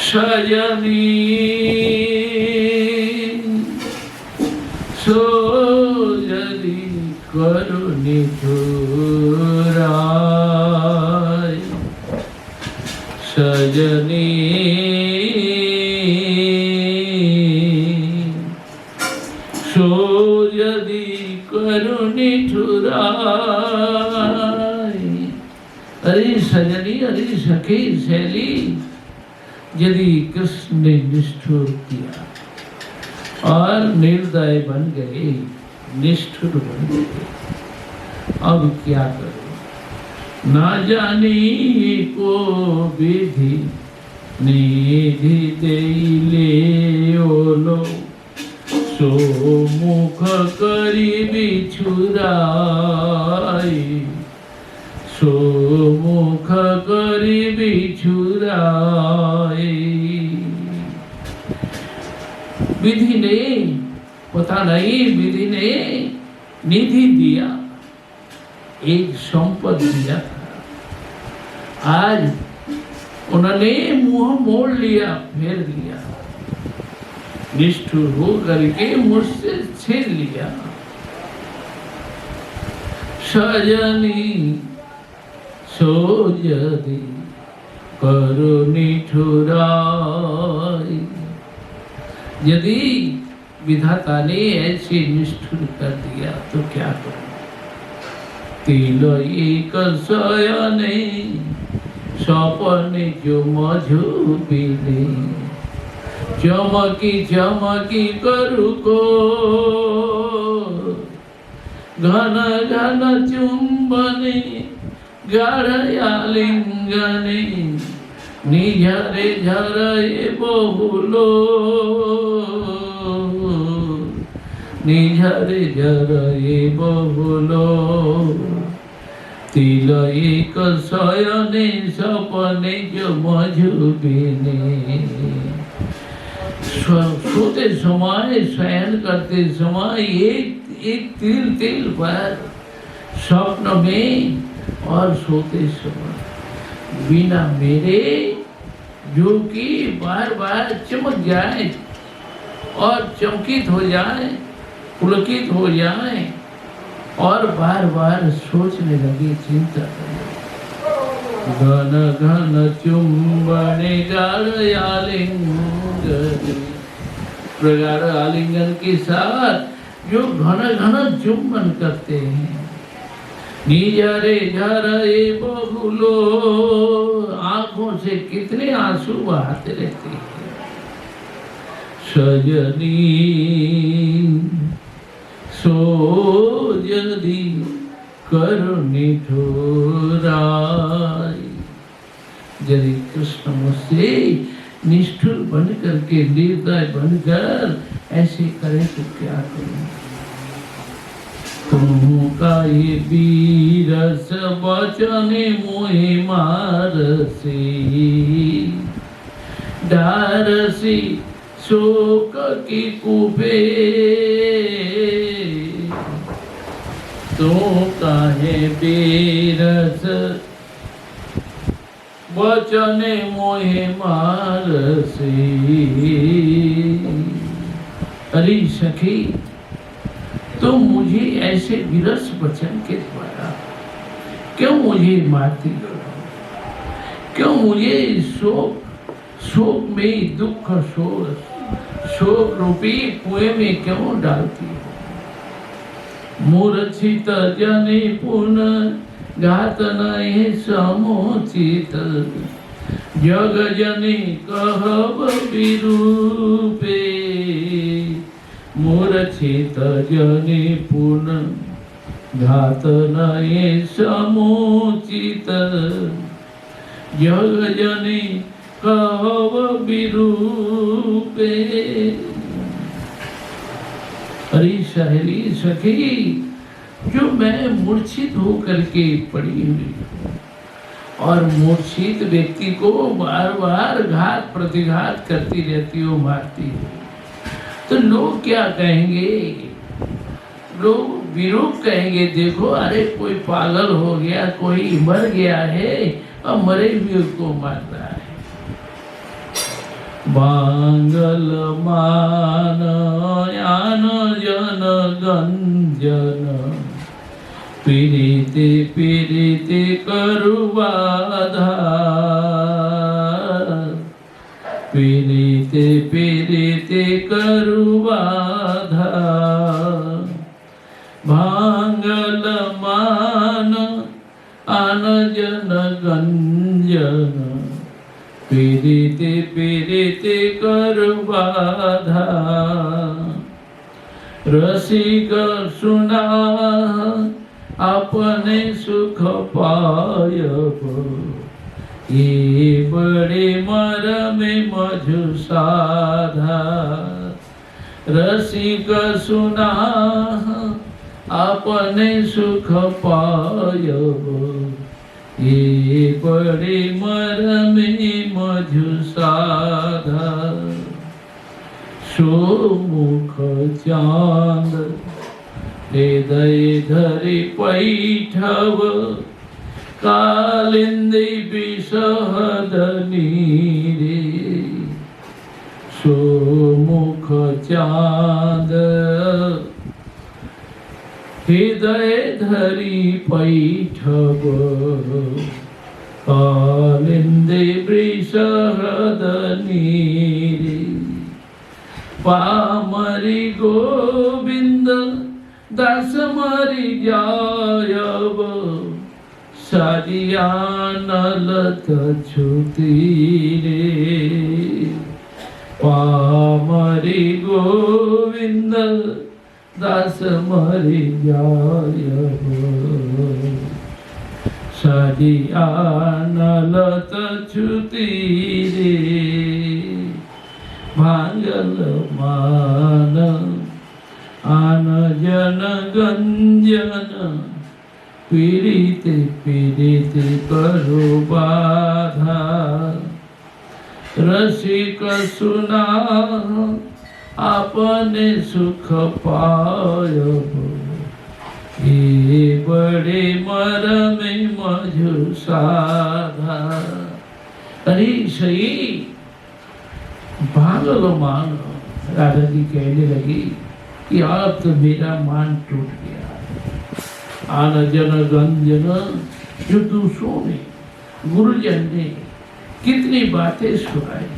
सजनी सोजनी करुणी चुराय सजनी सोजनी करुणी चुराय। अरे सजनी, अरे सखी सहेली, यदि कृष्ण ने निष्ठुर किया और निर्दय बन गए, निष्ठुर बन गए, अब क्या करो? ना जानी को विधि निधि दे ले ओलो, सो मुख करी बिछुराई, सो मुख करी बिछुराई। विधि ने, पता नहीं विधि ने निधि दिया, एक संपद दिया था, आज उन्होंने मुंह मोड़ लिया, फेर लिया, निष्ठुर हो करके मुझसे छीन लिया। सजनी सोजनी करुणी ठुराई। यदि विधाता ने ऐसे निष्ठुर कर दिया तो क्या करूं? तिल एक शयने सपने जो मझुबिने, चमकी चमकी करू को घन घन चुंबने, गाढ़ आलिंगने, निझरे झरे बहुलो, निझरे झरे बहुलो। तिल एक शयने सपने जो मझुबिने। सोते समय, शयन करते समय एक तिल तिल पर स्वप्न में और सोते समय बिना मेरे, जो कि बार बार चमक जाए और चमकित हो जाए, पुलकित हो जाए और बार बार सोचने लगे, चिंता करने, घन घन चुंबने गाढ़ आलिंगन, प्रगाढ़ आलिंगन के साथ जो घन घन चुंबन करते हैं, निझरे झरे बहुलो, आंखों से कितने आंसू बहाते रहते हैं। सजनी सोजनी करुणी ठुराई। यदि कृष्ण मुझसे निष्ठुर बन करके, निर्दय बनकर ऐसे करे तो क्या करूं? तुम का ये बीरस वचने मोहे मारसी, डारसी शोक की कुबे, तो काहे बीरस वचने मोहे मारसी। अरे सखी, तो मुझे ऐसे विरस वचन के द्वारा क्यों मुझे मारती हो? क्यों मुझे शोक में, दुख शोक रूपी कुएं में क्यों डालती हो? मूर्छित जने पुनः घात नहीं समुचित, जग जने कहब विरूपे, मूर्छित जने पुनः घात नहीं समुचित, जग जने कहब विरूपे। अरे सहेली सखी, जो मैं मूर्छित होकर के पड़ी हुई और मूर्छित व्यक्ति को बार बार घात प्रतिघात करती रहती हो, मारती हो, तो लोग क्या कहेंगे? लोग विरूप कहेंगे, देखो अरे कोई पागल हो गया, कोई मर गया है और मरे हुए को मार रहा है। बांगल मान यान जन गंजन पीड़िते पीड़िते करुबाधा पीड़िते पीड़िते करुबाधा भांगल मान आन जन गंजन पीड़िते पीड़िते करुबाधा रसिक सुना अपने सुख पायब ये बड़े मरम मधु साधा रसिक सुना अपने सुख पायब ये बड़े मरम मधु साधा सोमुख चांद हृदय धरि पैठव कालिंदी विषहदनी रे सोमुख चांद हृदय धरि पैठव कालिंदी विषहदनी रे पामरी गोविंद दास मरि जायब सारिया नलत छुती रे पामरी गोविंद दास मरि जायब सारिया नलत छुती रे भांगल मान आन जन गंजन पीड़िते पीड़िते करो बाधा रसिक सुना अपने सुख पायब ये बड़े मरम मधु साधा। अरे सही भागल मान राधा जी कहने लगी कि अब तो मेरा मान टूट गया। आन जन गंजन जो दूसरों ने गुरुजन ने कितनी बातें सुनाई,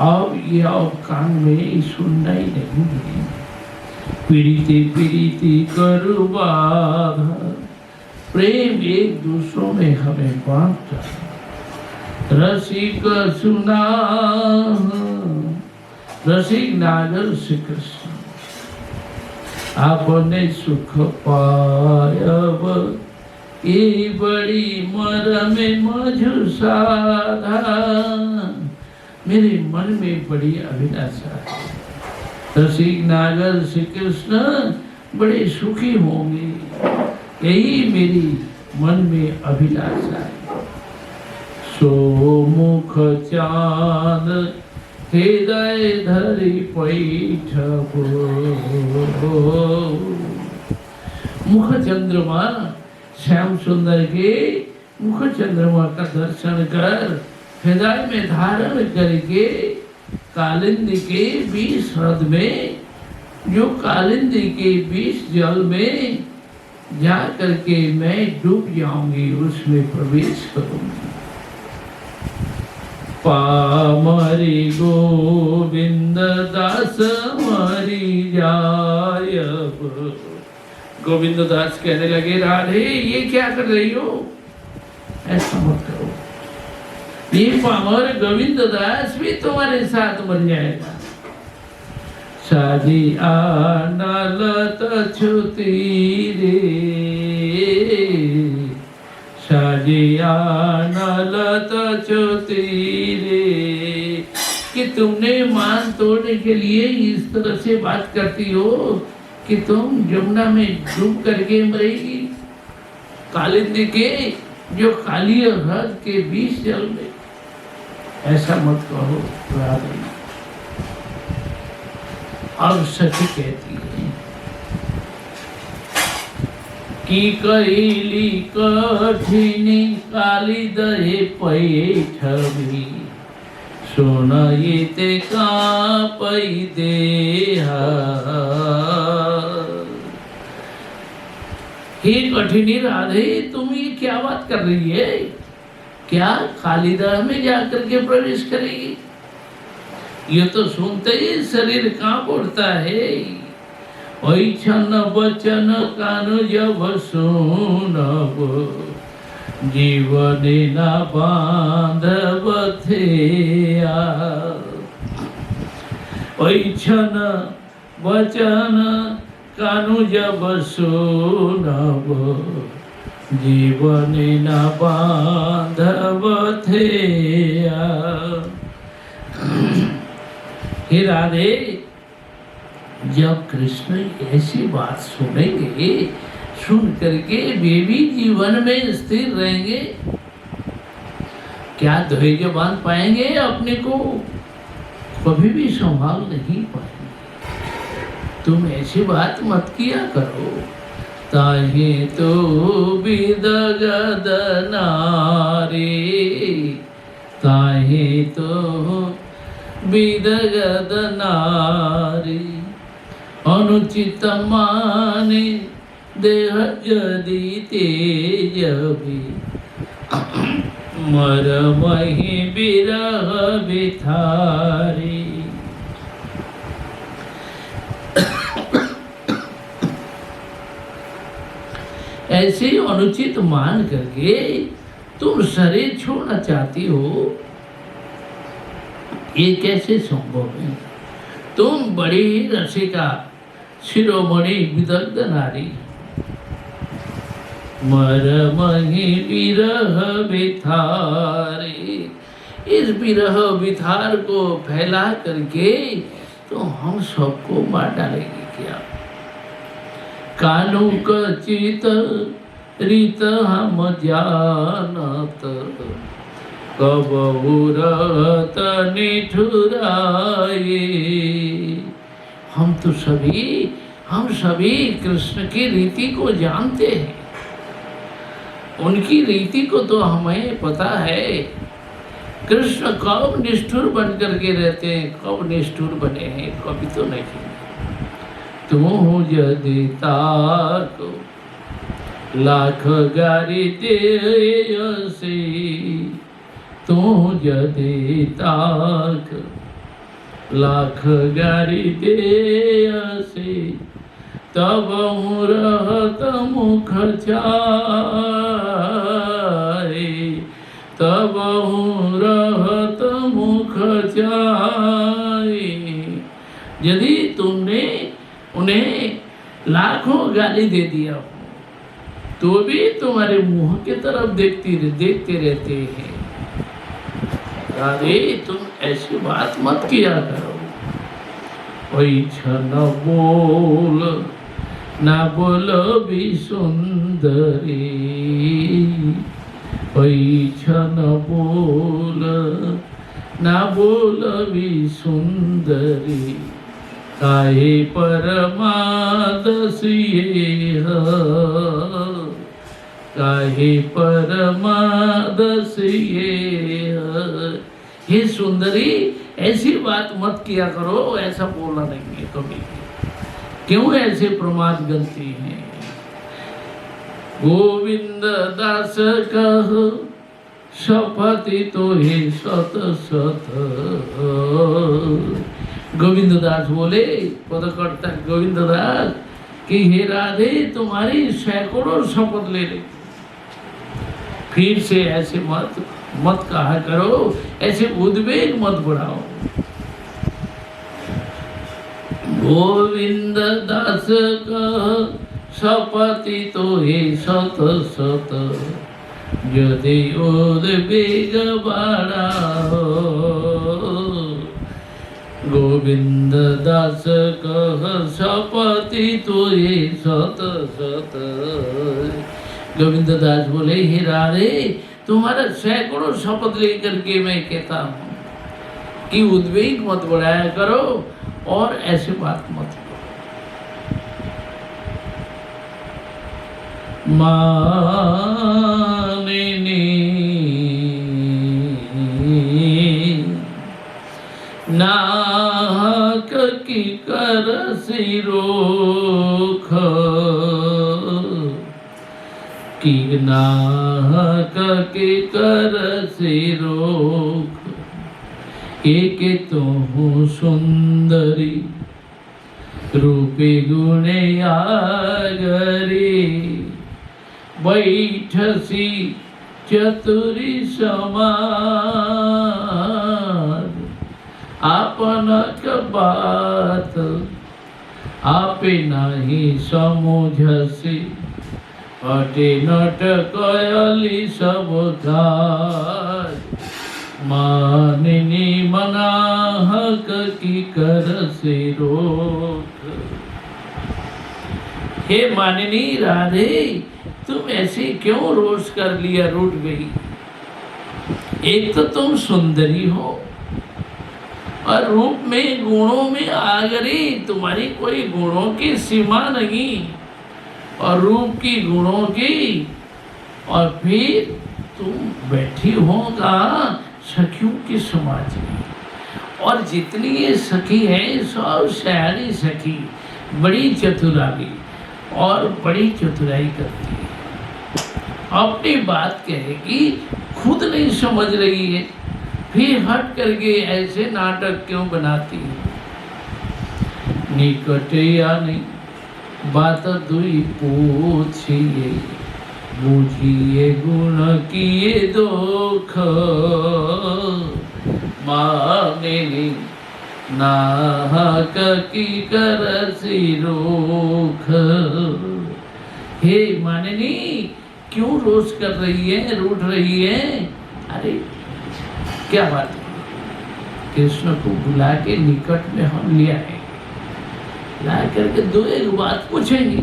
अब ये अब कान में सुनना ही नहीं मिली। पीड़िते पीड़िते करो बाधा, प्रेम एक दूसरों में हमें बांटता। रसिक सुना रसिक नागर श्री कृष्ण आपने सुख पायब ये बड़ी मरम मधु साधा। मेरे मन में बड़ी अभिलाषा है, रसिक नागर श्री कृष्ण बड़े सुखी होंगे, यही मेरी मन में अभिलाषा है। सोमुख चांद हृदय धरि पैठब, मुख चंद्रमा श्याम सुंदर के मुख चंद्रमा का दर्शन कर हृदय में धारण करके कालिंदी के 20 हृद में, जो कालिंदी के 20 जल में जा करके मैं डूब जाऊंगी, उसमें प्रवेश करूंगी। पामरी गोविंद दास मरि जायब। गोविंद दास कहने लगे राधे ये क्या कर रही हो, ऐसा मत करो, ये पामर गोविंद दास भी तुम्हारे साथ मर जाएगा। साजी आनलत छुती रे, साजिया नलत छुती रे। कि तुमने मान तोड़ने के लिए इस तरह से बात करती हो कि तुम जमुना में डूब करके मरेगी, कालिंदी के जो काली हृद के 20 जल में। ऐसा मत कहो राधे। अब सखी कहती है कि कैली कठिनी काली दहे पैठवी, सुनाईते कापई देहा। हे कठिनी राधे, तुम ये क्या बात कर रही है? क्या खाली राह में जाकर के प्रवेश करेगी? ये तो सुनते ही शरीर कांप उठता है। ऐछन वचन कान जब सुनब, जीवन न बांधब थेया। ऐछन वचन कानु जब सुनब, जीवन न बांधब थेया। हे राधे, जब कृष्ण ऐसी बात सुनेंगे, सुन करके वे भी जीवन में स्थिर रहेंगे, क्या धैर्य बांध पाएंगे? अपने को कभी भी संभाल नहीं पाएंगे। तुम ऐसी बात मत किया करो। ताहे तो विदगद नारी, ताहे तो विदगद नारी। अनुचित माने देह यदि तेजभी, मरमहि विरह बिथारी। ऐसे अनुचित मान करके तुम शरीर छोड़ना चाहती हो, ये कैसे संभव है? तुम बड़ी रसिका, शिरोमणि विदग्ध नारी, मरमहि विरह बिथारी। इस विरह बिथार को फैला करके तो हम सबको मार डालेंगे क्या? कानू कचित रीत हम जानत, कबहु रहत निठुराए। हम सभी कृष्ण की रीति को जानते हैं। उनकी रीति को तो हमें पता है। कृष्ण कब निष्ठुर बन करके रहते हैं, कब निष्ठुर बने हैं, कभी तो नहीं। तू यदि ताको लाख गारी देयसी, तू यदि ताक लाख गारी देयसी, तब रहत मुख छाए, तब रहत मुख छाए। यदि तुमने उन्हें लाखों गाली दे दिया हो, तो भी तुम्हारे मुंह की तरफ देखते रहते हैं। अरे तुम ऐसी बात मत किया करो। ऐछन बोल ना बोलो भी सुंदरी, ऐछन बोल ना बोलो भी सुंदरी। काहे परमादसी काहे परमादसी। हे सुंदरी, ऐसी बात मत किया करो, ऐसा बोलना नहीं है कभी। क्यों ऐसे प्रमाद गलती है? गोविंद दास कह सपति तो हे सत सत। गोविंद दास बोले, पदकर्ता गोविंद दास कि हे राधे, तुम्हारी सैकड़ों शपथ ले ले, फिर से ऐसे मत कहा करो, ऐसे उद्वेग मत बढ़ाओ। गोविंद दास कह सपति तो हे सत सत, यदि उद्वेग बढ़ाओ। गोविंद दास कह सपति तो हे सत सत। गोविंद दास बोले, हे राधे, तुम्हारा सैकड़ों शपथ लेकर के मैं कहता हूँ कि उद्वेग मत बढ़ाया करो और ऐसे बात मत करो। मानिनी नाहक की कर सिरोख की नाहक की कर सिरोख एक तो सुंदरी रूपे गुणे आगरी बैठसी चतुरी समार आपनक बात आपे नहीं समझसी अटे नट कयली सब काज मानिनी मनाहक की कर से रोक। हे मानिनी राधे, तुम ऐसे क्यों रोष कर लिया, रूठ गई? एक तो तुम सुंदरी हो और रूप में गुणों में आगरी, तुम्हारी कोई गुणों की सीमा नहीं और रूप की गुणों की, और फिर तुम बैठी हो कहाँ? सखियों के समाज में, और जितनी ये सखी है सब सयानी सखी, बड़ी चतुराई और बड़ी चतुराई करती है। अपनी बात कहेगी, खुद नहीं समझ रही है, फिर हट करके ऐसे नाटक क्यों बनाती है? निकट या नहीं बात दुई पूछिए, बुझिए गुण किए दोख माने नाहक की कर सिरोख। हे मानिनी, क्यों रोष कर रही है, रूठ रही है? अरे क्या बात है? कृष्ण को बुला के निकट में हम ले आए, ला करके दो एक बात पूछेंगे,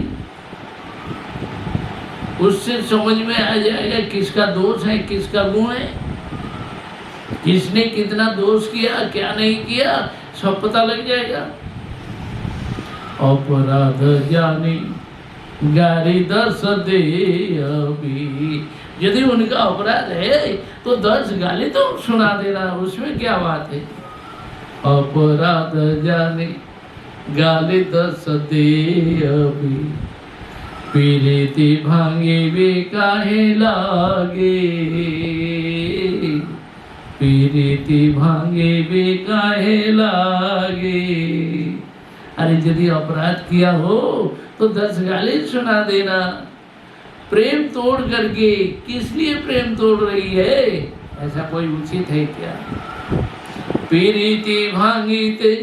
उससे समझ में आ जाएगा किसका दोष है, किसका गुण है, किसने कितना दोष किया, क्या नहीं किया, सब पता लग जाएगा। अपराध जाने गारी 10 दे अभी, यदि उनका अपराध है तो 10 गाली तो सुना देना, उसमें क्या बात है? अपराध जाने गाली 10 दे अभी, पीरिति भांगे वे काहे लागे, पीरिति भांगे वे काहे लागे। अरे यदि अपराध किया हो तो 10 गाली सुना देना। प्रेम तोड़ करके किस लिए प्रेम तोड़ रही है? ऐसा कोई उचित है क्या? पीरिति भांगीते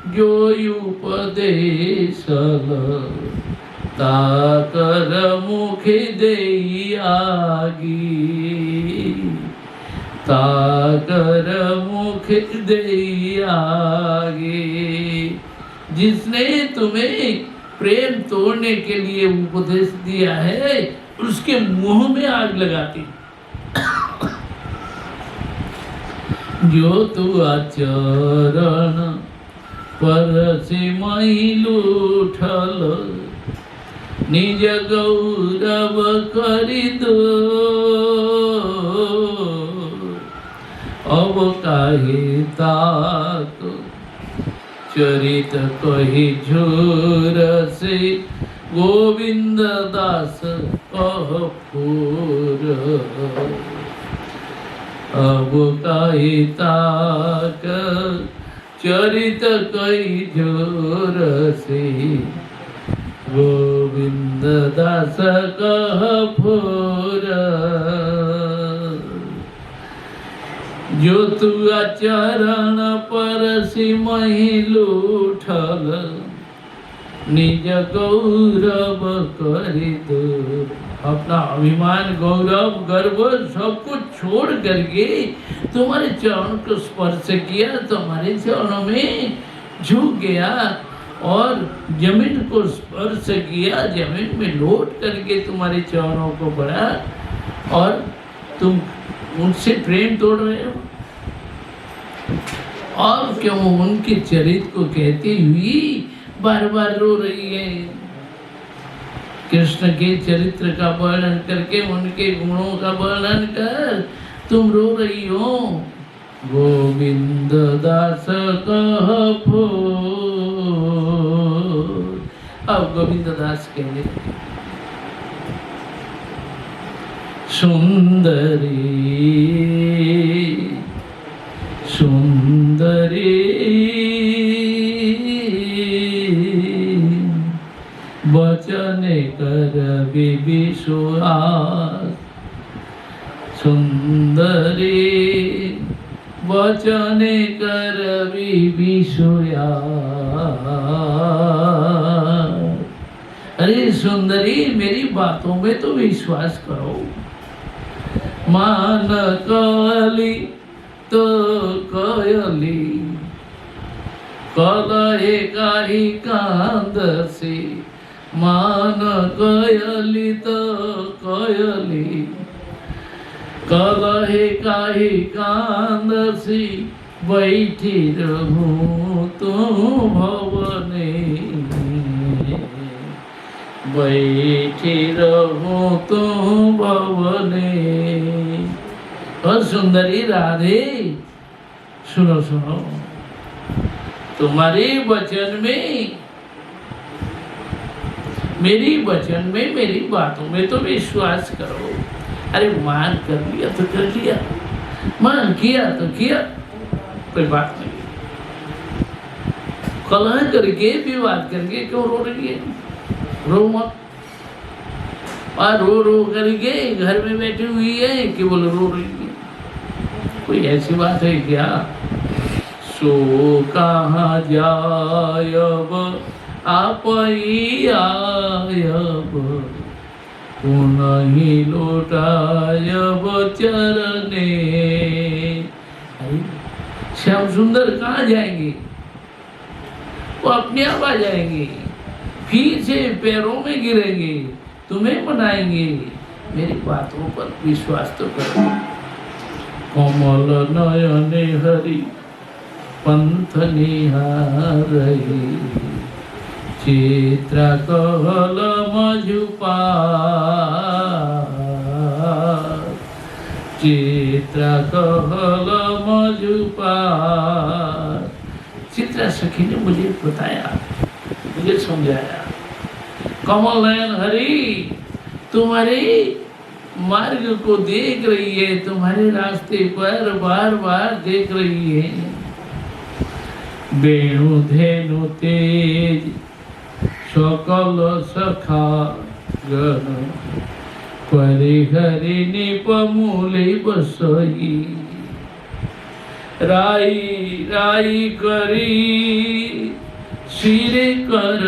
जो उपदेश ताकर मुखे देई आगी, ताकर मुखे देई आगी। जिसने तुम्हें प्रेम तोड़ने के लिए उपदेश दिया है, उसके मुंह में आग लगाती। जो तू आचरण पर से मही लूठल, निज गौरव करी दो, अब काहे तात चरित कही झूर से, गोविंद दास कपूर। अब काहे ताक चरित कही झूर से, गोविंद दास कपूर। जो तू आचरण पर सिमहि लूठल, निज गौरव करी दूर। अपना अभिमान, गौरव, गर्व सब कुछ छोड़ करके तुम्हारे चरण को स्पर्श किया, तुम्हारे चरणों में झुक गया और जमीन को स्पर्श किया, जमीन में लौट करके तुम्हारे चरणों को पड़ा और तुम उनसे प्रेम तोड़ रहे हो। और क्यों उनके चरित्र को कहती हुई बार बार रो रही है? कृष्ण के चरित्र का वर्णन करके, उनके गुणों का वर्णन कर तुम रो रही हो। गोविंद दास कह फूल। अब गोविंद दास कहने लगे, सुंदरी सुंदरी वचन कर विश्वास, सुंदरी वचन कर विश्वास। अरे सुंदरी, मेरी बातों में तो विश्वास करो। मान कली तो कयली, कलहे काही कांद से। मान कयली तो कयली, कलहे काही कांद से। बैठी रहूं तो भवने, बैठी रहूं तो भवने। और सुंदरी राधे, सुनो सुनो, तुम्हारे वचन में, मेरी वचन में, मेरी बातों में तो विश्वास करो। अरे मान कर लिया तो कर लिया, मान किया तो किया, कोई बात नहीं। कलह करके, विवाद करके क्यों रो रही है? रो मत। और रो रो करके घर में बैठी हुई है कि बोल रो रही है? कोई ऐसी बात है क्या? सो कहाँ जायब आप ही आयब, पुनः लौटायब चरने। श्याम सुंदर कहाँ जाएंगे? वो अपने आप आ जाएंगे, फिर से पैरों में गिरेंगे, तुम्हें मनाएंगे। मेरी बातों पर विश्वास तो करो। कोमल नयने हरि पंथ निहारहि, चित्र कहल मजुपा, चित्र कहल मजुपा। चित्रा सखी ने मुझे बताया, मुझे समझाया। कमल नयन हरि तुम्हारे मार्ग को देख रही है, तुम्हारे रास्ते पर बार बार देख रही है। वेणु धेनु तेज सकल सखा गण, परिहरि निपमूले बसई। राई राई करी सिर कर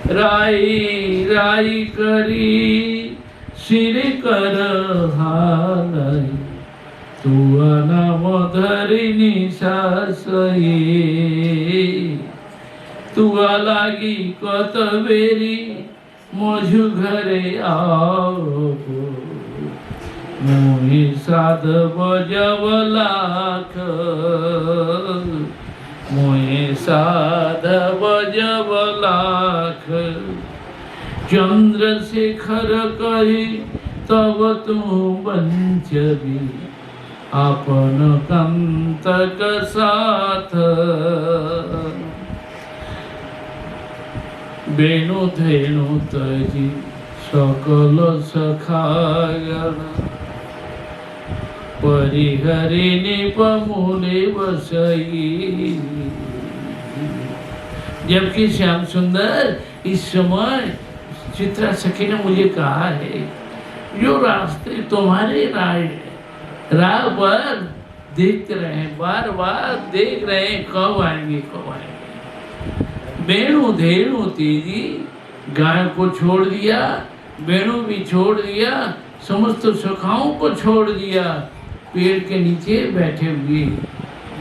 राई राई करी सिर कर हालई। तू नाम धरिनी सासई, तू लागी कत बेरी मझु घरे आओ। मुहि साध बजब लाख, मुहि साध बजब लाख। चंद्रशेखर कही तब तू बंचबी, आपन कंतक साथ। वेणु धेनु तजी सकल सखागण, परिहरि निपमूले बसई। जबकि श्याम सुंदर इस समय चित्रा सखी ने मुझे कहा है, जो रास्ते तुम्हारे राह पर देखते रहे, बार बार देख रहे हैं, कब आएंगे कब आएंगे। वेणु धेनु तेजी, गाय को छोड़ दिया, वेणु भी छोड़ दिया, समस्त सखाओं को छोड़ दिया, पेड़ के नीचे बैठे हुए,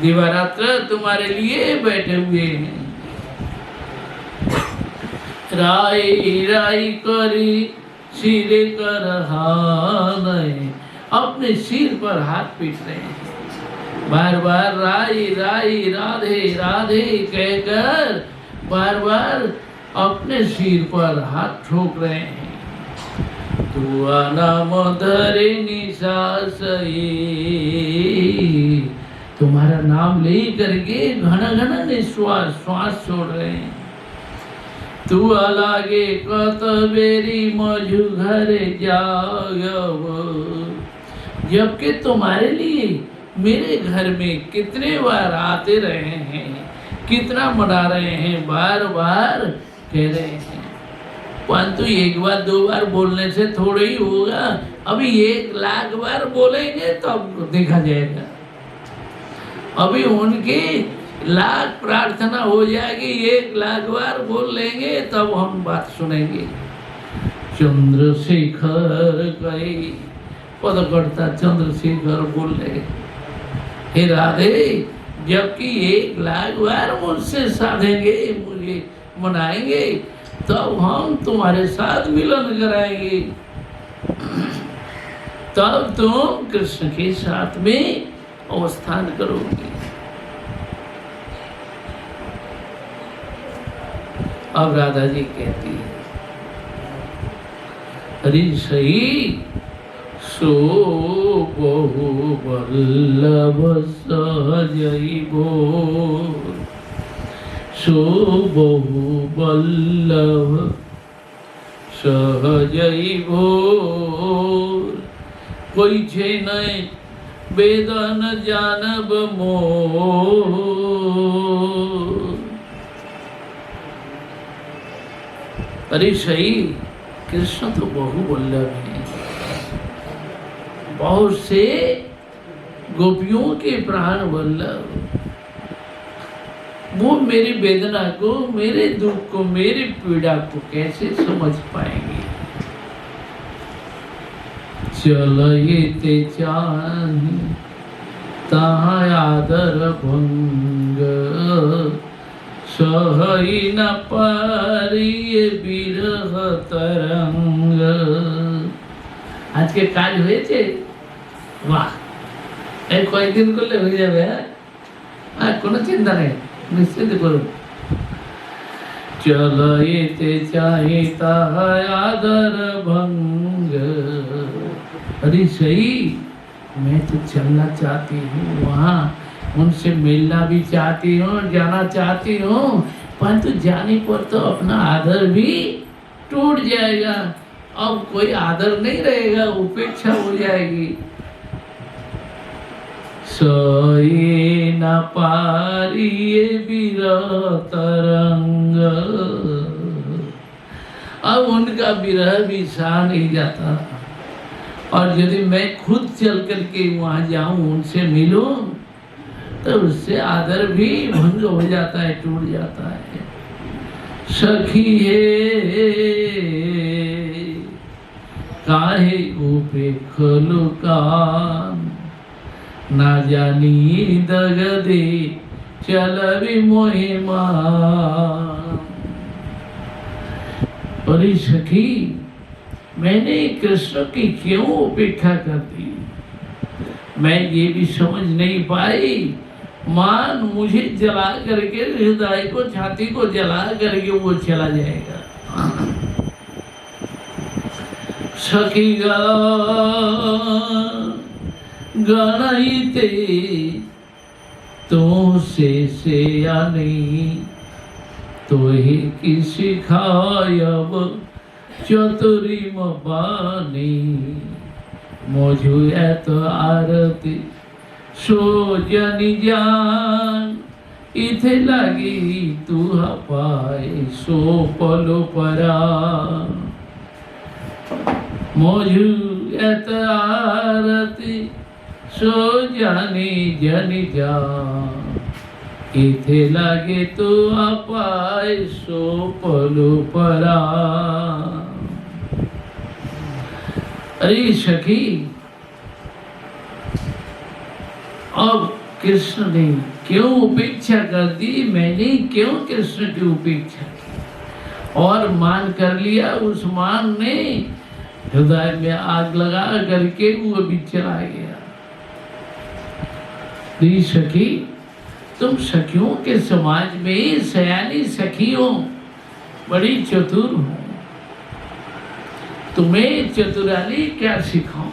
दिवारात्र तुम्हारे लिए बैठे हुए हैं। राई राई करी सिर कर हालई, अपने सिर पर हाथ पीट रहे हैं, बार बार राई राई राधे राधे कहकर बार बार अपने सिर पर हाथ ठोक रहे हैं। तुआ नाम धरे निशास, तुम्हारा नाम ले करके घन घन निश्वास श्वास छोड़ रहे हैं। तू लागे कत बेरी मझु घर जागव, जबकि तुम्हारे लिए मेरे घर में कितने बार आते रहे हैं, कितना मना रहे हैं, बार बार कह रहे हैं। परंतु एक बार दो बार बोलने से थोड़ा ही होगा, अभी 1,00,000 बार बोलेंगे तब देखा जाएगा। अभी उनकी लाख प्रार्थना हो जाएगी, 1,00,000 बार बोल लेंगे तब हम बात सुनेंगे। चंद्रशेखर कई पदकर्ता चंद्रशेखर बोल रहे, हे राधे, जबकि 1,00,000 बार मुझसे साधेंगे, मुझे मनाएंगे, तब हम तुम्हारे साथ मिलन कराएंगे, तब तुम कृष्ण के साथ में अवस्थान करोगे। अब राधा जी कहती है, अरे सही सो बहु वल्लभ सहजइबो, सो बहु वल्लभ सहजइबो, कोई छे नहीं वेदन जानब मोर। अरे सही, कृष्ण तो बहु वल्लभ है, बहुत से गोपियों के प्राण वल्लभ, वो मेरी वेदना को, मेरे दुख को, मेरी पीड़ा को कैसे समझ पाएंगे। चलये ते चाहि ताहा आदर भंग, सहई न पारिये बिरह तरंग। आज के काज हुए थे, वाह, एक कয়েকদিন করলে হয়ে যাবে। আর কোনো চিন্তা নেই, নিশ্চিত করুন। চলইতে চাহি তাহা आदर भंग। अरे सही, मैं तो चलना चाहती हूँ वहाँ, उनसे मिलना भी चाहती हूँ, जाना चाहती हूँ, परंतु जाने पर तो अपना आदर भी टूट जाएगा। अब कोई आदर नहीं रहेगा, उपेक्षा हो जाएगी। सोई न पारिये विरह तरंग, अब उनका विरह भी सहा नहीं जाता। और यदि मैं खुद चल करके वहाँ जाऊँ, उनसे मिलूं, तो उससे आदर भी भंग हो जाता है, टूट जाता है। सखी है काहे उपेखलु कान, ना जानी दगदे चलबी मोहिमा। अरे सखी, मैंने कृष्ण की क्यों उपेक्षा कर दी, मैं ये भी समझ नहीं पाई। मान मुझे जला करके, हृदय को, छाती को जला करके वो चला जाएगा। सखी गणिते तो से आनी, तो ही की सिखायब चतुरी बानी। मोझु एत आरती सो जनी जान, इथे लगी तू पाए सो पलो परान। मोझु एत आरती सो जानी जनी जान, इथे लगे तू पाए सो पलो परान। अरे सखी, अब कृष्ण ने क्यों उपेक्षा कर दी, मैंने क्यों कृष्ण की उपेक्षा की, और मान कर लिया। उस मान ने हृदय में आग लगा करके वो भी चला गया। सखी, तुम सखियों के समाज में सयानी सखी हो, बड़ी चतुर हो, तुम्हें चतुराली क्या सिखाऊं।